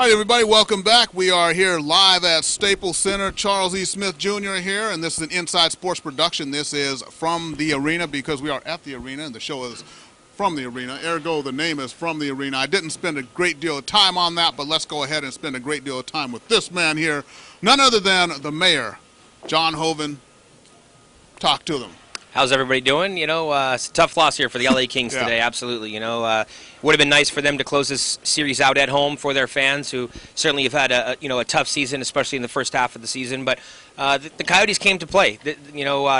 All right, everybody, welcome back. We are here live at Staples Center. Charles E. Smith Jr. here, and this is an Inside Sports production. This is from the arena because we are at the arena, and the show is from the arena. Ergo, the name is From the Arena. I didn't spend a great deal of time on that, but let's go ahead and spend a great deal of time with this man here, none other than the mayor, John Hoeven. Talk to them. How's everybody doing? You know, it's a tough loss here for the LA Kings today, absolutely. You know, would have been nice for them to close this series out at home for their fans, who certainly have had a tough season, especially in the first half of the season. But the Coyotes came to play.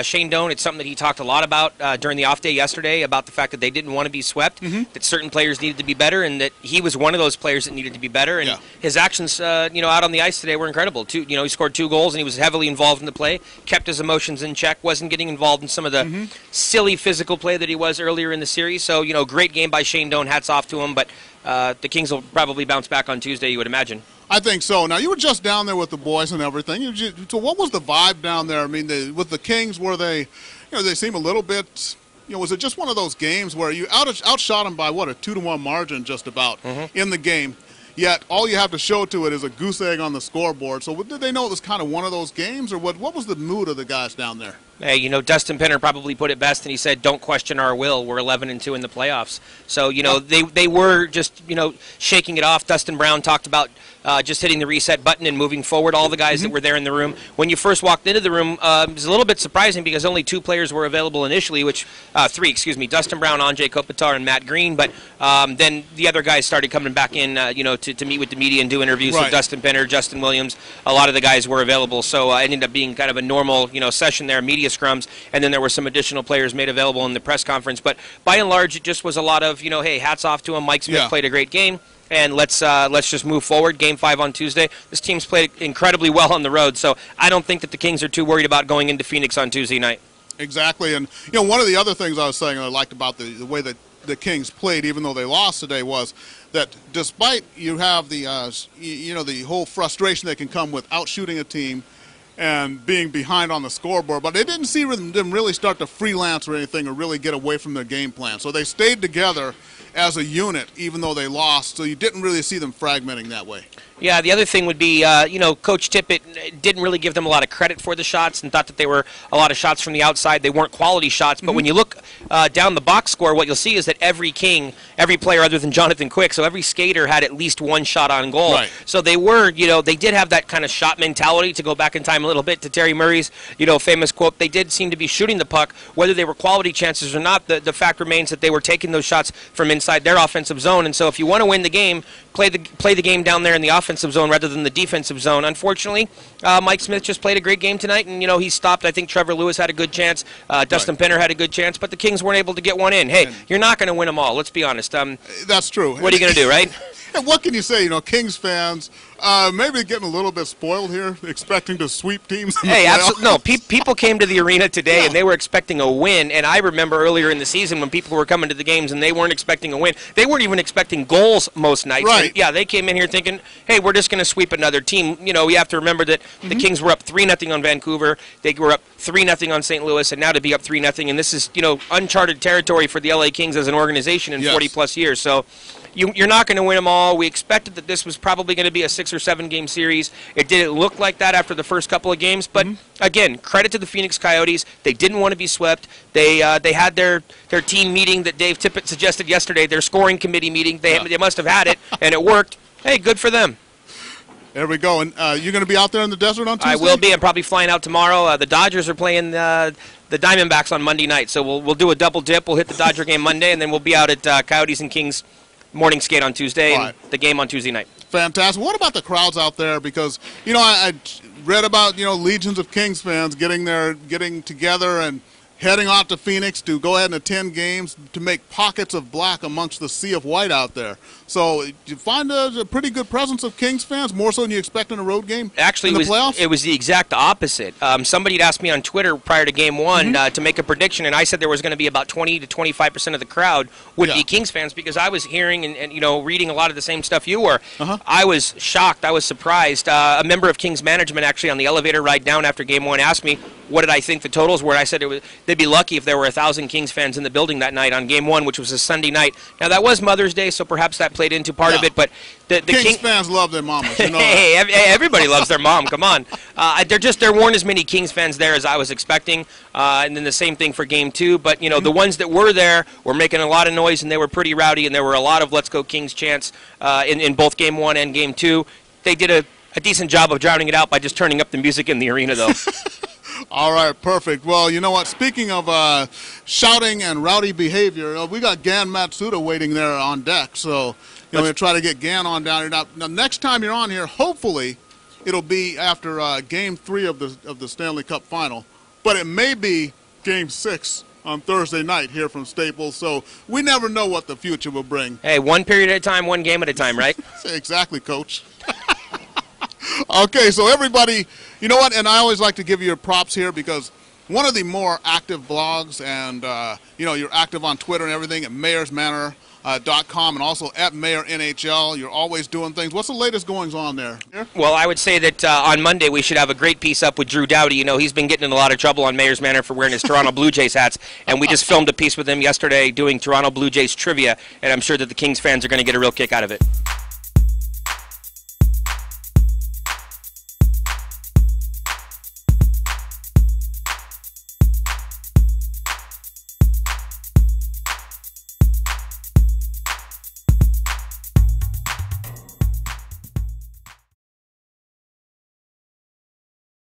Shane Doan, it's something that he talked a lot about during the off day yesterday, about the fact that they didn't want to be swept, that certain players needed to be better, and that he was one of those players that needed to be better. And his actions, out on the ice today were incredible. He scored 2 goals, and he was heavily involved in the play, kept his emotions in check, wasn't getting involved in some of the silly physical play that he was earlier in the series. So, great game by Shane Doan. Hats off to him. But the Kings will probably bounce back on Tuesday, you would imagine. I think so. Now, you were just down there with the boys and everything. So what was the vibe down there? I mean, with the Kings, were they, they seem a little bit, was it just one of those games where you outshot them by, a 2-1 margin just about in the game, yet all you have to show to it is a goose egg on the scoreboard. So did they know it was kind of one of those games, or what was the mood of the guys down there? Hey, Dustin Penner probably put it best, and he said, "Don't question our will. We're 11-2 in the playoffs." So, they were just, shaking it off. Dustin Brown talked about just hitting the reset button and moving forward. All the guys that were there in the room. When you first walked into the room, it was a little bit surprising because only 2 players were available initially, 3, Dustin Brown, Anze Kopitar, and Matt Green. But then the other guys started coming back in, to meet with the media and do interviews. So Dustin Penner, Justin Williams, a lot of the guys were available. So it ended up being kind of a normal, session there, media scrums, and then there were some additional players made available in the press conference. But by and large, it just was a lot of, hey, hats off to him. Mike Smith played a great game, and let's just move forward. Game 5 on Tuesday. This team's played incredibly well on the road, so I don't think that the Kings are too worried about going into Phoenix on Tuesday night. Exactly, and one of the other things I was saying I liked about the way that the Kings played, even though they lost today, was that despite you have the the whole frustration that can come with outshooting a team and being behind on the scoreboard, but they didn't see them really start to freelance or anything or really get away from their game plan. So they stayed together as a unit, even though they lost, so you didn't really see them fragmenting that way. Yeah, the other thing would be, Coach Tippett didn't really give them a lot of credit for the shots and thought that they were a lot of shots from the outside. They weren't quality shots, but when you look down the box score, what you'll see is that every King, every player other than Jonathan Quick, so every skater had at least 1 shot on goal. Right. So they were, they did have that kind of shot mentality. To go back in time a little bit to Terry Murray's, famous quote, they did seem to be shooting the puck. Whether they were quality chances or not, the fact remains that they were taking those shots from inside their offensive zone. And so if you want to win the game, play the game down there in the offensive zone rather than the defensive zone. Unfortunately, Mike Smith just played a great game tonight, and he stopped. I think Trevor Lewis had a good chance. Dustin Penner had a good chance, but the Kings weren't able to get one in. Hey, you're not going to win them all. Let's be honest. That's true. What are you going to do, right? And what can you say? Kings fans maybe getting a little bit spoiled here, expecting to sweep teams. Hey, absolutely no. People came to the arena today and they were expecting a win. And I remember earlier in the season when people were coming to the games and they weren't expecting a win. They weren't even expecting goals most nights. Right. And, they came in here thinking, hey, we're just going to sweep another team. You have to remember that the Kings were up 3-0 on Vancouver. They were up 3-0 on St. Louis, and now to be up 3-0. And this is uncharted territory for the LA Kings as an organization in 40 plus years. So. You're not going to win them all. We expected that this was probably going to be a 6 or 7 game series. It didn't look like that after the first couple of games. But, again, credit to the Phoenix Coyotes. They didn't want to be swept. They had their team meeting that Dave Tippett suggested yesterday, their scoring committee meeting. They must have had it, and it worked. Hey, good for them. There we go. And you're going to be out there in the desert on Tuesday? I will be. I'm probably flying out tomorrow. The Dodgers are playing the Diamondbacks on Monday night. So we'll do a double dip. We'll hit the Dodger game Monday, and then we'll be out at Coyotes and Kings morning skate on Tuesday and the game on Tuesday night. Fantastic. What about the crowds out there? Because, I read about, legions of Kings fans getting together and heading out to Phoenix to go ahead and attend games to make pockets of black amongst the sea of white out there. So you find a pretty good presence of Kings fans, more so than you expect in a road game. Actually, in the playoffs? It was the exact opposite. Somebody had asked me on Twitter prior to Game 1 to make a prediction, and I said there was going to be about 20 to 25% of the crowd would be Kings fans because I was hearing and reading a lot of the same stuff you were. I was shocked. I was surprised. A member of Kings management actually on the elevator ride down after Game 1 asked me, what did I think the totals were. I said they'd be lucky if there were 1,000 Kings fans in the building that night on Game 1, which was a Sunday night. Now, that was Mother's Day, so perhaps that played into part of it. But the Kings fans love their mamas. You know hey, everybody loves their mom. Come on. There weren't as many Kings fans there as I was expecting. And then the same thing for Game 2. But, you know, the ones that were there were making a lot of noise, and they were pretty rowdy, and there were a lot of Let's Go Kings chants in both Game 1 and Game 2. They did a decent job of drowning it out by just turning up the music in the arena, though. All right, perfect. Well, you know what? Speaking of shouting and rowdy behavior, we got Gan Matsuda waiting there on deck. So, you know, we're going to try to get Gan on down here. Now, next time you're on here, hopefully it'll be after Game 3 of the Stanley Cup Final. But it may be Game 6 on Thursday night here from Staples. So we never know what the future will bring. Hey, one period at a time, one game at a time, right? Exactly, Coach. Okay, so everybody, you know what, and I always like to give you your props here because one of the more active blogs, and, you know, you're active on Twitter and everything at mayorsmanor.com and also at MayorNHL. You're always doing things. What's the latest goings on there? Yeah? Well, I would say that on Monday we should have a great piece up with Drew Doughty. You know, he's been getting in a lot of trouble on Mayor's Manor for wearing his Toronto Blue Jays hats, and we just filmed a piece with him yesterday doing Toronto Blue Jays trivia, and I'm sure that the Kings fans are going to get a real kick out of it.